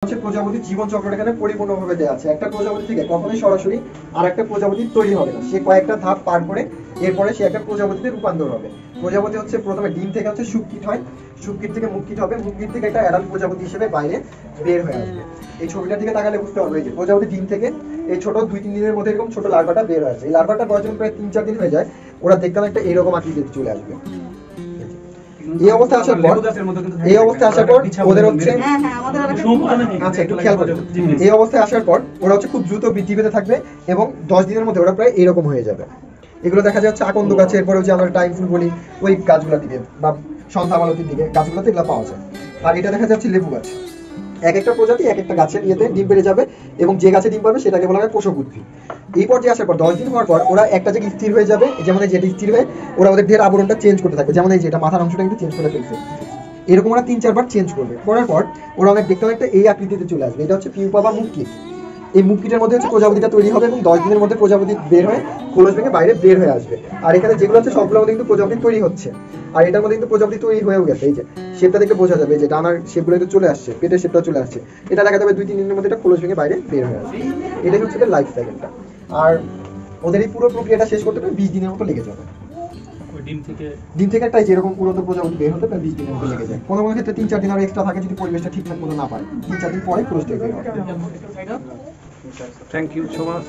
প্রজাপতির জীবন চক্রটা এখানে পরিপূর্ণভাবে দেওয়া আছে। একটা প্রজাপতি থেকে কখনোই সরাসরি আর একটা প্রজাপতি তৈরি হবে না, সে কয়েকটা ধাপ পার করে এরপরে সে একটা প্রজাপতিতে রূপান্তর হবে। প্রজাপতি হচ্ছে প্রথমে ডিম থেকে হচ্ছে শুককিট হয়, শুককিট থেকে মুক্কিট হবে, মুক্কিট থেকে একটা অ্যাডাল্ট প্রজাপতি হিসেবে বাইরে বের হয়ে আসবে। এই ছবিটার দিকে তাকালে বুঝতে পারবে যে প্রজাপতি ডিম থেকে এই ছোট 2-3 দিনের মধ্যে এরকম ছোট লার্ভাটা বের হয়ে আসে। এই লার্ভাটা বয়স যখন প্রায় 3-4 দিন হয়ে যায়, ওরা দেখতে একটা এরকম আকৃতিতে চলে আসবে। এই অবস্থায় আসার পর ওদের হচ্ছে আচ্ছা একটু খেয়াল করো, এই অবস্থায় আসার পর ওরা হচ্ছে খুব দ্রুত বৃদ্ধি পেতে থাকবে এবং 10 দিনের মধ্যে ওরা প্রায় এরকম হয়ে যাবে। এগুলো দেখা যাচ্ছে আকন্দ গাছে, এরপরে হচ্ছে আমরা টাইম ফুল বলি ওই গাছগুলোর দিকে বা সন্ধ্যামালতির দিকে গাছগুলোতে এগুলো পাওয়া যায়। আর এটা দেখা যাচ্ছে লেবু গাছ। এক একটা প্রজাতি এক একটা গাছের ইয়েতে ডিম পেড়ে যাবে এবং যে গাছে ডিম পারবে সেটাকে বলা হয় পোষক উদ্ভিদ। এই পর্যায়ে আসার পর 10 দিন হওয়ার পর ওরা একটা জায়গায় স্থির হয়ে যাবে, যেমন যেটা স্থির হয়ে ওরা ওদের দেহের আবরণটা চেঞ্জ করতে থাকবে, যেমন এই যেটা মাথার অংশটা কিন্তু চেঞ্জ করে ফেলছে। এরকম ওরা 3-4 বার চেঞ্জ করবে, করার পর ওরা অনেক দেখতে অনেকটা এই আকৃতিতে চলে আসবে। এটা হচ্ছে পিউপা বা মুক্কিট। এই মুক্কিটের মধ্যে হচ্ছে প্রজাপতিটা তৈরি হবে এবং 10 দিনের মধ্যে প্রজাপতি বের হয়ে খোলস ভেঙে বাইরে বের হয়ে আসবে। আর এখানে যেগুলো আছে সবগুলোর মধ্যে কিন্তু প্রজাপতি তৈরি হচ্ছে, আর এটার মধ্যে কিন্তু প্রজাপতি তৈরি হয়েও গেছে। এই যে শেপটা দেখে বোঝা যাবে যে ডানার শেপগুলো কিন্তু চলে আসছে, পেটের শেপটা চলে আসছে। এটা দেখা যাবে 2-3 দিনের মধ্যে এটা খোলস ভেঙে বাইরে বের হয়ে আসবে। এটাই হচ্ছে লাইফ সাইকেলটা। আর ওদের এই পুরো প্রক্রিয়াটা শেষ করতে প্রায় 20 দিনের মতো লেগে যাবে। ডিম থেকে একটা যেরকম উড়ন্ত প্রজাপতি বের হতে প্রায় 20 দিনের মতো লেগে যায়। কোনো কোনো ক্ষেত্রে 3-4 দিন আর এক্সট্রা থাকে যদি পরিবেশটা ঠিকঠাক মতো না পায়। 3-4 দিন পরে খোলসটা বের হবে। Thank you so much.